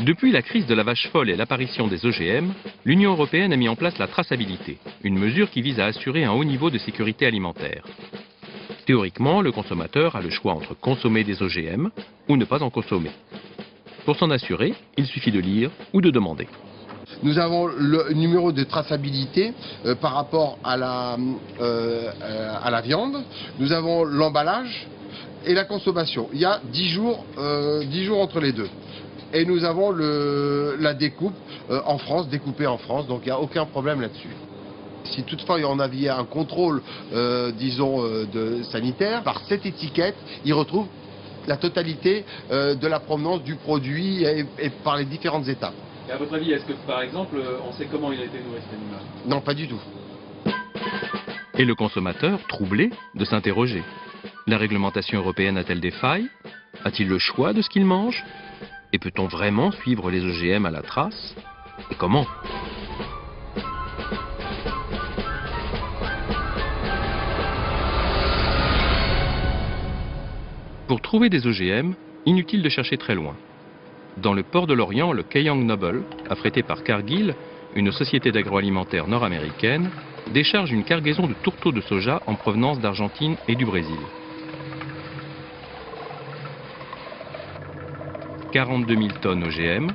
Depuis la crise de la vache folle et l'apparition des OGM, l'Union européenne a mis en place la traçabilité, une mesure qui vise à assurer un haut niveau de sécurité alimentaire. Théoriquement, le consommateur a le choix entre consommer des OGM ou ne pas en consommer. Pour s'en assurer, il suffit de lire ou de demander. Nous avons le numéro de traçabilité par rapport à la viande. Nous avons l'emballage et la consommation. Il y a 10 jours entre les deux. Et nous avons la découpe en France, découpée en France, donc il n'y a aucun problème là-dessus. Si toutefois on avait un contrôle, sanitaire, par cette étiquette, il retrouve la totalité de la provenance du produit et par les différentes étapes. Et à votre avis, est-ce que par exemple, on sait comment il a été nourri cet animal? Non, pas du tout. Et le consommateur, troublé, de s'interroger. La réglementation européenne a-t-elle des failles? A-t-il le choix de ce qu'il mange? Et peut-on vraiment suivre les OGM à la trace? Et comment? Pour trouver des OGM, inutile de chercher très loin. Dans le port de l'Orient, le Kayang Noble, affrété par Cargill, une société d'agroalimentaire nord-américaine, décharge une cargaison de tourteaux de soja en provenance d'Argentine et du Brésil. 42 000 tonnes OGM,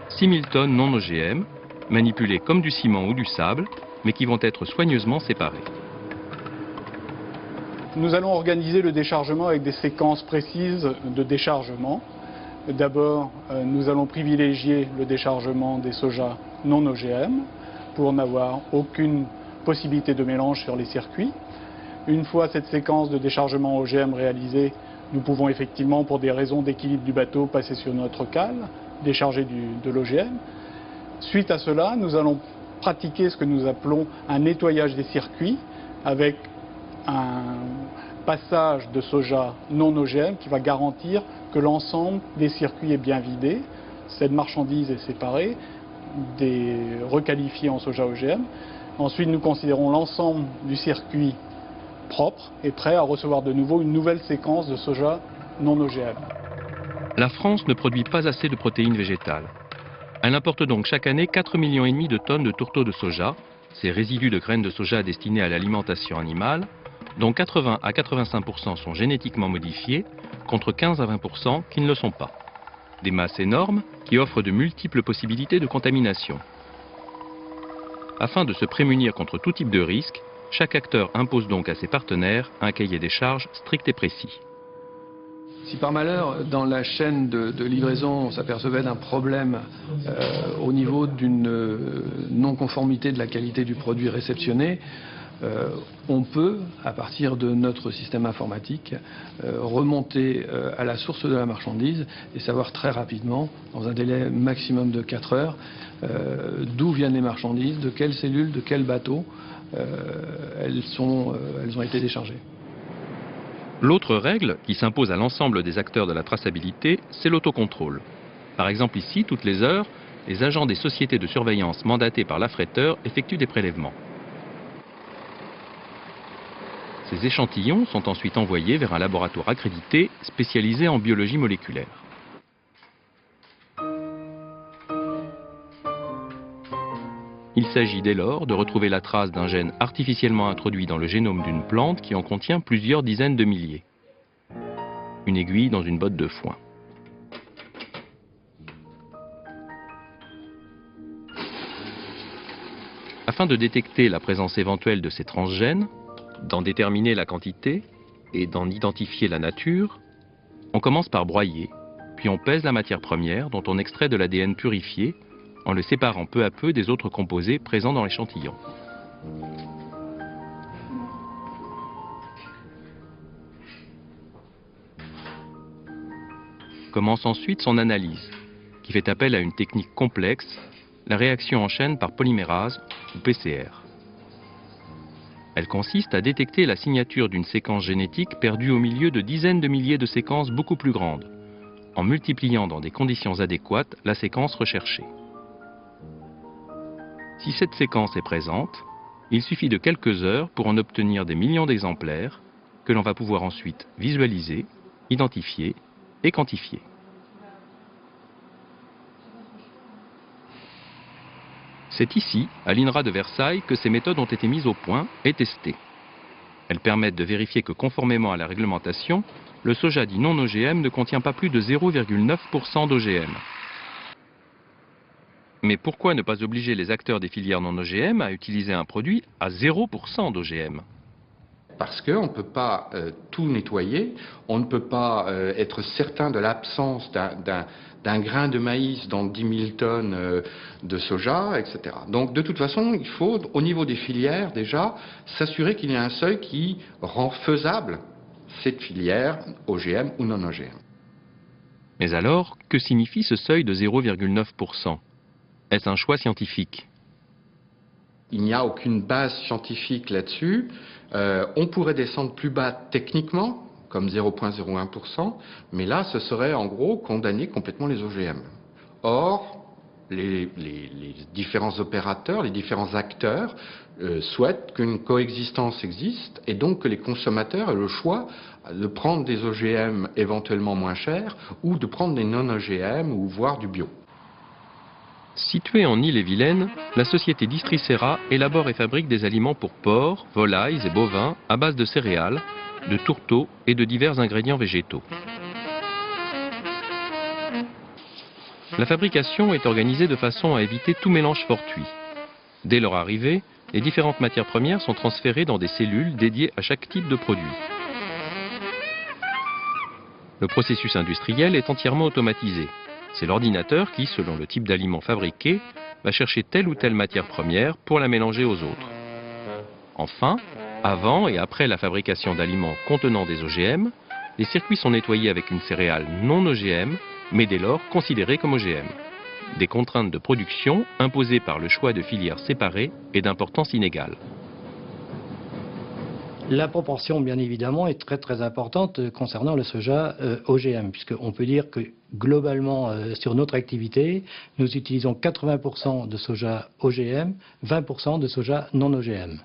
6 000 tonnes non OGM, manipulées comme du ciment ou du sable, mais qui vont être soigneusement séparées. Nous allons organiser le déchargement avec des séquences précises de déchargement. D'abord, nous allons privilégier le déchargement des sojas non OGM pour n'avoir aucune possibilité de mélange sur les circuits. Une fois cette séquence de déchargement OGM réalisée, nous pouvons effectivement, pour des raisons d'équilibre du bateau, passer sur notre cale, décharger de l'OGM. Suite à cela, nous allons pratiquer ce que nous appelons un nettoyage des circuits avec un passage de soja non OGM qui va garantir que l'ensemble des circuits est bien vidé. Cette marchandise est séparée, requalifiée en soja OGM. Ensuite, nous considérons l'ensemble du circuit propre et prêt à recevoir de nouveau une nouvelle séquence de soja non OGM. La France ne produit pas assez de protéines végétales. Elle importe donc chaque année 4,5 millions de tonnes de tourteaux de soja, ces résidus de graines de soja destinés à l'alimentation animale, dont 80 à 85% sont génétiquement modifiés, contre 15 à 20% qui ne le sont pas. Des masses énormes qui offrent de multiples possibilités de contamination. Afin de se prémunir contre tout type de risque, chaque acteur impose donc à ses partenaires un cahier des charges strict et précis. Si par malheur, dans la chaîne de livraison, on s'apercevait d'un problème au niveau d'une non-conformité de la qualité du produit réceptionné, on peut, à partir de notre système informatique, remonter à la source de la marchandise et savoir très rapidement, dans un délai maximum de 4 heures, d'où viennent les marchandises, de quelles cellules, de quel bateau elles ont été déchargées. L'autre règle qui s'impose à l'ensemble des acteurs de la traçabilité, c'est l'autocontrôle. Par exemple ici, toutes les heures, les agents des sociétés de surveillance mandatés par l'affréteur effectuent des prélèvements. Ces échantillons sont ensuite envoyés vers un laboratoire accrédité spécialisé en biologie moléculaire. Il s'agit dès lors de retrouver la trace d'un gène artificiellement introduit dans le génome d'une plante qui en contient plusieurs dizaines de milliers. Une aiguille dans une botte de foin. Afin de détecter la présence éventuelle de ces transgènes, d'en déterminer la quantité et d'en identifier la nature, on commence par broyer, puis on pèse la matière première dont on extrait de l'ADN purifié en le séparant peu à peu des autres composés présents dans l'échantillon. Commence ensuite son analyse, qui fait appel à une technique complexe, la réaction en chaîne par polymérase, ou PCR. Elle consiste à détecter la signature d'une séquence génétique perdue au milieu de dizaines de milliers de séquences beaucoup plus grandes, en multipliant dans des conditions adéquates la séquence recherchée. Si cette séquence est présente, il suffit de quelques heures pour en obtenir des millions d'exemplaires que l'on va pouvoir ensuite visualiser, identifier et quantifier. C'est ici, à l'INRA de Versailles, que ces méthodes ont été mises au point et testées. Elles permettent de vérifier que conformément à la réglementation, le soja dit non OGM ne contient pas plus de 0,9% d'OGM. Mais pourquoi ne pas obliger les acteurs des filières non OGM à utiliser un produit à 0% d'OGM ? Parce qu'on ne peut pas tout nettoyer, on ne peut pas être certain de l'absence d'un grain de maïs dans 10 000 tonnes de soja, etc. Donc de toute façon, il faut, au niveau des filières déjà, s'assurer qu'il y a un seuil qui rend faisable cette filière OGM ou non OGM. Mais alors, que signifie ce seuil de 0,9%? Est-ce un choix scientifique? Il n'y a aucune base scientifique là-dessus. On pourrait descendre plus bas techniquement, comme 0,01%, mais là, ce serait en gros condamner complètement les OGM. Or, les différents opérateurs, les différents acteurs souhaitent qu'une coexistence existe et donc que les consommateurs aient le choix de prendre des OGM éventuellement moins chers ou de prendre des non-OGM ou voire du bio. Située en Ille-et-Vilaine, la société Districera élabore et fabrique des aliments pour porcs, volailles et bovins à base de céréales, de tourteaux et de divers ingrédients végétaux. La fabrication est organisée de façon à éviter tout mélange fortuit. Dès leur arrivée, les différentes matières premières sont transférées dans des cellules dédiées à chaque type de produit. Le processus industriel est entièrement automatisé. C'est l'ordinateur qui, selon le type d'aliment fabriqué, va chercher telle ou telle matière première pour la mélanger aux autres. Enfin, avant et après la fabrication d'aliments contenant des OGM, les circuits sont nettoyés avec une céréale non OGM, mais dès lors considérée comme OGM. Des contraintes de production imposées par le choix de filières séparées et d'importance inégale. La proportion, bien évidemment, est très importante concernant le soja OGM, puisqu'on peut dire que globalement, sur notre activité, nous utilisons 80% de soja OGM, 20% de soja non OGM.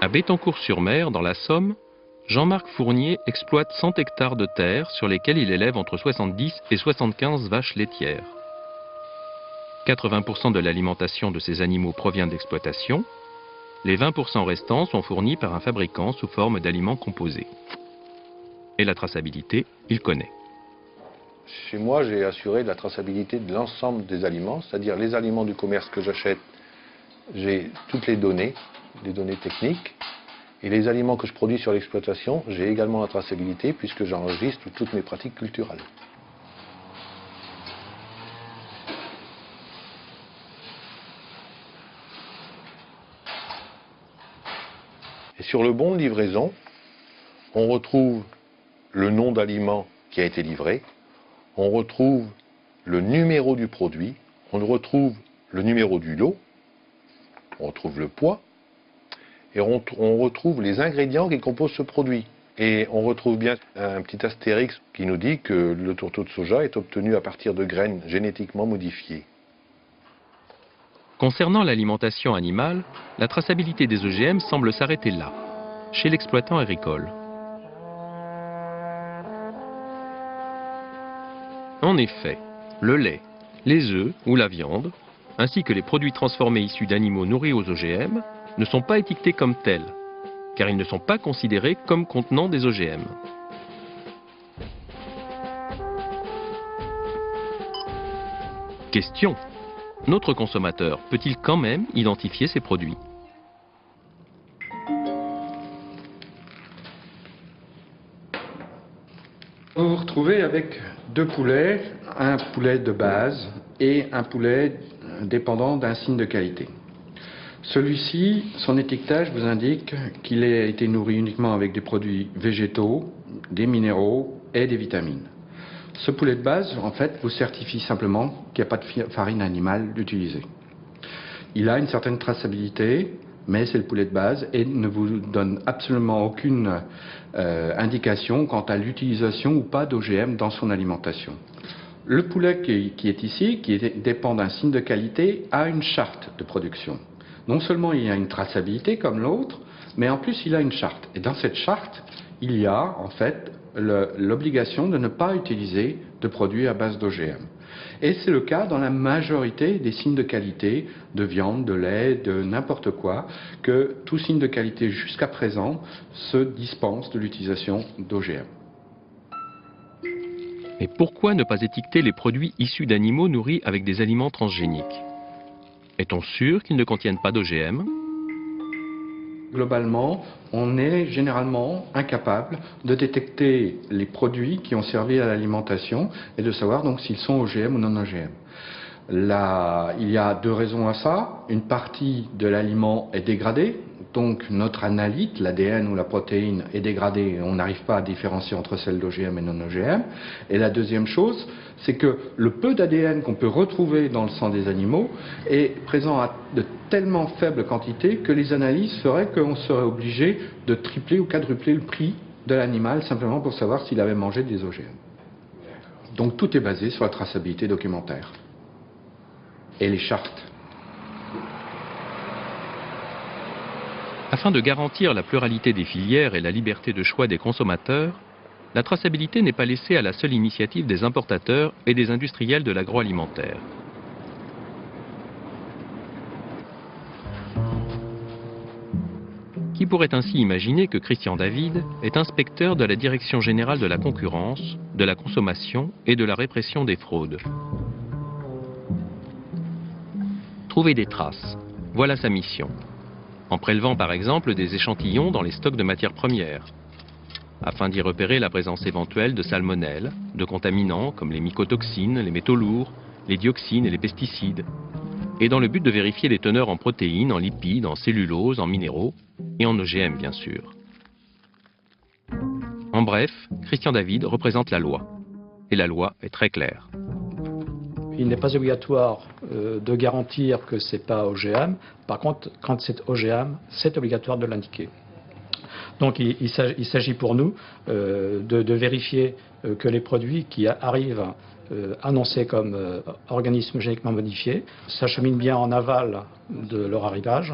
À Béthencourt-sur-Mer, dans la Somme, Jean-Marc Fournier exploite 100 hectares de terre sur lesquels il élève entre 70 et 75 vaches laitières. 80% de l'alimentation de ces animaux provient d'exploitation. Les 20% restants sont fournis par un fabricant sous forme d'aliments composés. Et la traçabilité, il connaît. Chez moi, j'ai assuré la traçabilité de l'ensemble des aliments, c'est-à-dire les aliments du commerce que j'achète, j'ai toutes les données techniques. Et les aliments que je produis sur l'exploitation, j'ai également la traçabilité puisque j'enregistre toutes mes pratiques culturales. Et sur le bon de livraison, on retrouve le nom d'aliment qui a été livré, on retrouve le numéro du produit, on retrouve le numéro du lot, on retrouve le poids, et on retrouve les ingrédients qui composent ce produit. Et on retrouve bien un petit astérix qui nous dit que le tourteau de soja est obtenu à partir de graines génétiquement modifiées. Concernant l'alimentation animale, la traçabilité des OGM semble s'arrêter là, chez l'exploitant agricole. En effet, le lait, les œufs ou la viande, ainsi que les produits transformés issus d'animaux nourris aux OGM, ne sont pas étiquetés comme tels, car ils ne sont pas considérés comme contenant des OGM. Question: notre consommateur peut-il quand même identifier ces produits? Vous vous retrouvez avec deux poulets, un poulet de base et un poulet dépendant d'un signe de qualité. Celui-ci, son étiquetage vous indique qu'il a été nourri uniquement avec des produits végétaux, des minéraux et des vitamines. Ce poulet de base, en fait, vous certifie simplement qu'il n'y a pas de farine animale utilisée. Il a une certaine traçabilité, mais c'est le poulet de base et ne vous donne absolument aucune indication quant à l'utilisation ou pas d'OGM dans son alimentation. Le poulet qui est ici, qui dépend d'un signe de qualité, a une charte de production. Non seulement il y a une traçabilité comme l'autre, mais en plus il a une charte. Et dans cette charte, il y a en fait l'obligation de ne pas utiliser de produits à base d'OGM. Et c'est le cas dans la majorité des signes de qualité, de viande, de lait, de n'importe quoi, que tout signe de qualité jusqu'à présent se dispense de l'utilisation d'OGM. Mais pourquoi ne pas étiqueter les produits issus d'animaux nourris avec des aliments transgéniques? Est-on sûr qu'ils ne contiennent pas d'OGM? Globalement, on est généralement incapable de détecter les produits qui ont servi à l'alimentation et de savoir donc s'ils sont OGM ou non OGM. Il y a deux raisons à ça. Une partie de l'aliment est dégradée, donc notre analyte, l'ADN ou la protéine est dégradée et on n'arrive pas à différencier entre celle d'OGM et non OGM. Et la deuxième chose, c'est que le peu d'ADN qu'on peut retrouver dans le sang des animaux est présent à de tellement faibles quantités que les analyses feraient qu'on serait obligé de tripler ou quadrupler le prix de l'animal simplement pour savoir s'il avait mangé des OGM. Donc tout est basé sur la traçabilité documentaire et les chartes. Afin de garantir la pluralité des filières et la liberté de choix des consommateurs, la traçabilité n'est pas laissée à la seule initiative des importateurs et des industriels de l'agroalimentaire. Qui pourrait ainsi imaginer que Christian David est inspecteur de la Direction générale de la concurrence, de la consommation et de la répression des fraudes. Trouver des traces, voilà sa mission. En prélevant par exemple des échantillons dans les stocks de matières premières, afin d'y repérer la présence éventuelle de salmonelle, de contaminants comme les mycotoxines, les métaux lourds, les dioxines et les pesticides, et dans le but de vérifier les teneurs en protéines, en lipides, en cellulose, en minéraux, et en OGM bien sûr. En bref, Christian David représente la loi, et la loi est très claire. Il n'est pas obligatoire de garantir que ce n'est pas OGM. Par contre, quand c'est OGM, c'est obligatoire de l'indiquer. Donc il s'agit pour nous de vérifier que les produits qui arrivent annoncés comme organismes génétiquement modifiés s'acheminent bien en aval de leur arrivage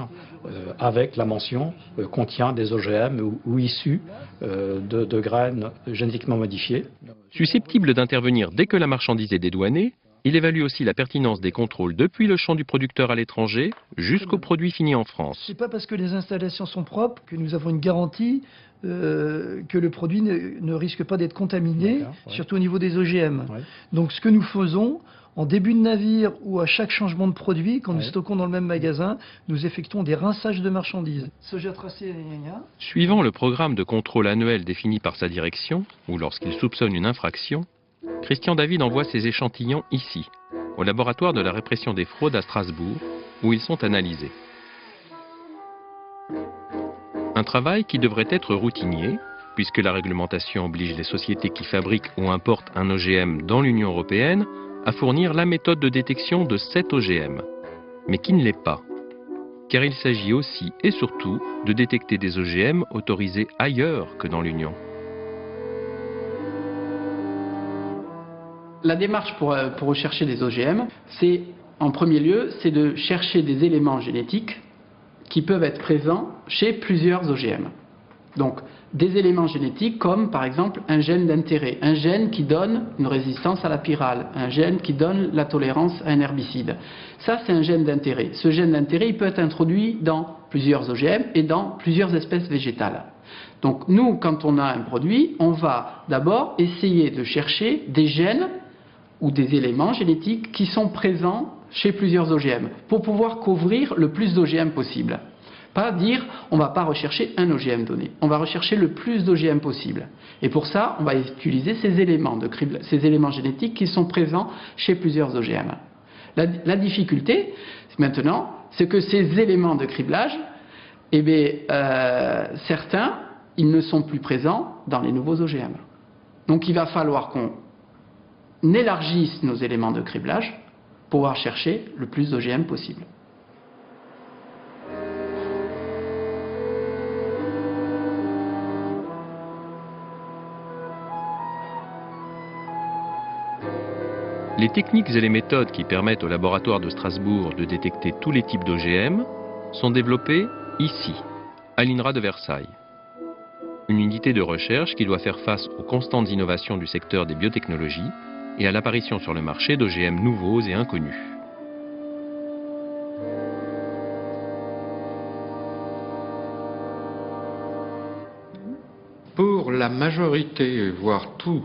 avec la mention contient des OGM ou issus de graines génétiquement modifiées. Susceptible d'intervenir dès que la marchandise est dédouanée, il évalue aussi la pertinence des contrôles depuis le champ du producteur à l'étranger jusqu'au produit fini en France. Ce n'est pas parce que les installations sont propres que nous avons une garantie que le produit ne risque pas d'être contaminé, surtout au niveau des OGM. Ouais. Donc ce que nous faisons, en début de navire ou à chaque changement de produit, quand nous stockons dans le même magasin, nous effectuons des rinçages de marchandises. Soja tracé, Suivant le programme de contrôle annuel défini par sa direction, ou lorsqu'il soupçonne une infraction, Christian David envoie ses échantillons ici, au laboratoire de la répression des fraudes à Strasbourg, où ils sont analysés. Un travail qui devrait être routinier, puisque la réglementation oblige les sociétés qui fabriquent ou importent un OGM dans l'Union européenne à fournir la méthode de détection de cet OGM, mais qui ne l'est pas, car il s'agit aussi et surtout de détecter des OGM autorisés ailleurs que dans l'Union. La démarche pour rechercher des OGM, c'est en premier lieu, c'est de chercher des éléments génétiques qui peuvent être présents chez plusieurs OGM. Donc, des éléments génétiques comme par exemple un gène d'intérêt, un gène qui donne une résistance à la pyrale, un gène qui donne la tolérance à un herbicide. Ça, c'est un gène d'intérêt. Ce gène d'intérêt, il peut être introduit dans plusieurs OGM et dans plusieurs espèces végétales. Donc, nous, quand on a un produit, on va d'abord essayer de chercher des gènes ou des éléments génétiques qui sont présents chez plusieurs OGM, pour pouvoir couvrir le plus d'OGM possible. Pas dire, on ne va pas rechercher un OGM donné, on va rechercher le plus d'OGM possible. Et pour ça, on va utiliser ces éléments génétiques qui sont présents chez plusieurs OGM. La difficulté, maintenant, c'est que ces éléments de criblage, eh bien, certains, ils ne sont plus présents dans les nouveaux OGM. Donc il va falloir qu'on élargisse nos éléments de criblage pour pouvoir chercher le plus d'OGM possible. Les techniques et les méthodes qui permettent au laboratoire de Strasbourg de détecter tous les types d'OGM sont développées ici, à l'INRA de Versailles. une unité de recherche qui doit faire face aux constantes innovations du secteur des biotechnologies et à l'apparition sur le marché d'OGM nouveaux et inconnus. Pour la majorité, voire tous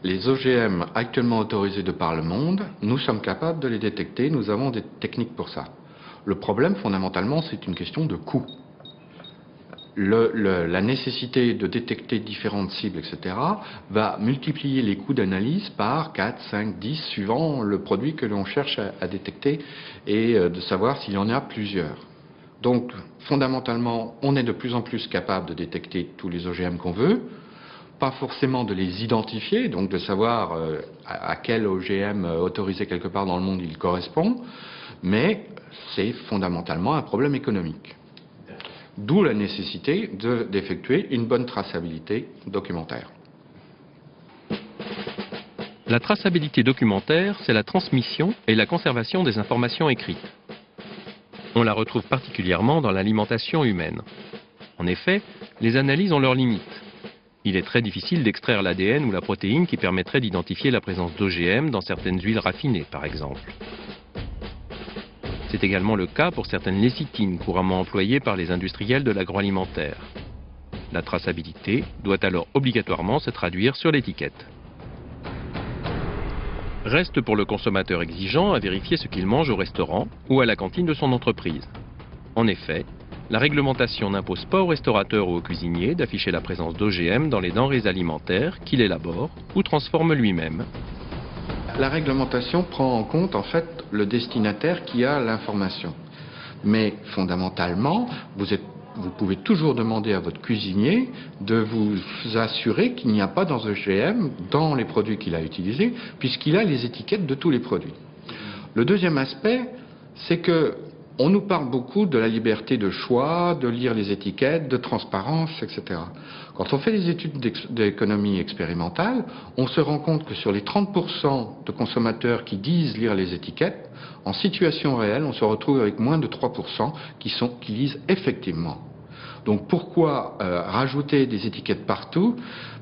les OGM actuellement autorisés de par le monde, nous sommes capables de les détecter, nous avons des techniques pour ça. Le problème, fondamentalement, c'est une question de coût. La nécessité de détecter différentes cibles, etc., va multiplier les coûts d'analyse par 4, 5, 10, suivant le produit que l'on cherche à détecter et de savoir s'il y en a plusieurs. Donc, fondamentalement, on est de plus en plus capable de détecter tous les OGM qu'on veut, pas forcément de les identifier, donc de savoir à quel OGM autorisé quelque part dans le monde il correspond, mais c'est fondamentalement un problème économique. D'où la nécessité d'effectuer une bonne traçabilité documentaire. La traçabilité documentaire, c'est la transmission et la conservation des informations écrites. On la retrouve particulièrement dans l'alimentation humaine. En effet, les analyses ont leurs limites. Il est très difficile d'extraire l'ADN ou la protéine qui permettrait d'identifier la présence d'OGM dans certaines huiles raffinées, par exemple. C'est également le cas pour certaines lécithines couramment employées par les industriels de l'agroalimentaire. La traçabilité doit alors obligatoirement se traduire sur l'étiquette. Reste pour le consommateur exigeant à vérifier ce qu'il mange au restaurant ou à la cantine de son entreprise. En effet, la réglementation n'impose pas aux restaurateurs ou aux cuisiniers d'afficher la présence d'OGM dans les denrées alimentaires qu'il élabore ou transforme lui-même. La réglementation prend en compte en fait le destinataire qui a l'information. Mais fondamentalement, vous pouvez toujours demander à votre cuisinier de vous assurer qu'il n'y a pas d'OGM dans les produits qu'il a utilisés, puisqu'il a les étiquettes de tous les produits. Le deuxième aspect, c'est que on nous parle beaucoup de la liberté de choix, de lire les étiquettes, de transparence, etc. Quand on fait des études d'économie expérimentale, on se rend compte que sur les 30% de consommateurs qui disent lire les étiquettes, en situation réelle, on se retrouve avec moins de 3% qui lisent effectivement. Donc pourquoi rajouter des étiquettes partout?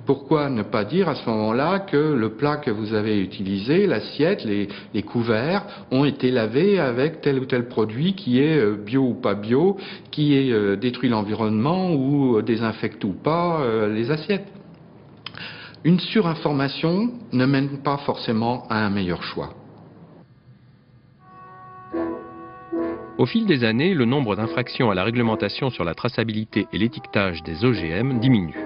Pourquoi ne pas dire à ce moment-là que le plat que vous avez utilisé, l'assiette, les couverts ont été lavés avec tel ou tel produit qui est bio ou pas bio, qui détruit l'environnement ou désinfecte ou pas les assiettes? Une surinformation ne mène pas forcément à un meilleur choix. Au fil des années, le nombre d'infractions à la réglementation sur la traçabilité et l'étiquetage des OGM diminue.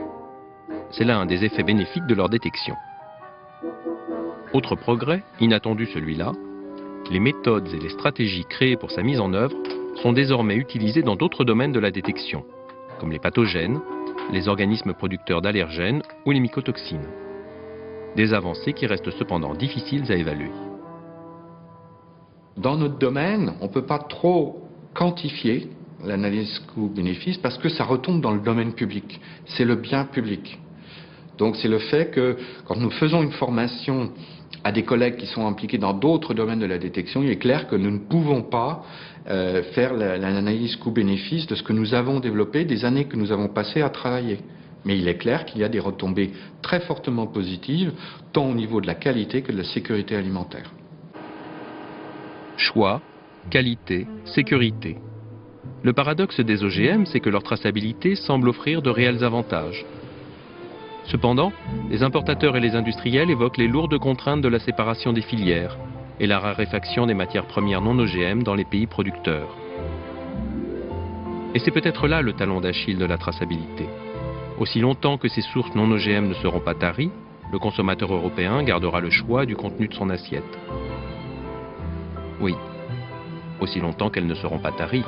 C'est là un des effets bénéfiques de leur détection. Autre progrès, inattendu celui-là, les méthodes et les stratégies créées pour sa mise en œuvre sont désormais utilisées dans d'autres domaines de la détection, comme les pathogènes, les organismes producteurs d'allergènes ou les mycotoxines. Des avancées qui restent cependant difficiles à évaluer. Dans notre domaine, on ne peut pas trop quantifier l'analyse coût-bénéfice parce que ça retombe dans le domaine public. C'est le bien public. Donc c'est le fait que quand nous faisons une formation à des collègues qui sont impliqués dans d'autres domaines de la détection, il est clair que nous ne pouvons pas faire l'analyse coût-bénéfice de ce que nous avons développé, des années que nous avons passées à travailler. Mais il est clair qu'il y a des retombées très fortement positives, tant au niveau de la qualité que de la sécurité alimentaire. Choix, qualité, sécurité. Le paradoxe des OGM, c'est que leur traçabilité semble offrir de réels avantages. Cependant, les importateurs et les industriels évoquent les lourdes contraintes de la séparation des filières et la raréfaction des matières premières non OGM dans les pays producteurs. Et c'est peut-être là le talon d'Achille de la traçabilité. Aussi longtemps que ces sources non OGM ne seront pas taries, le consommateur européen gardera le choix du contenu de son assiette. Oui, aussi longtemps qu'elles ne seront pas taries.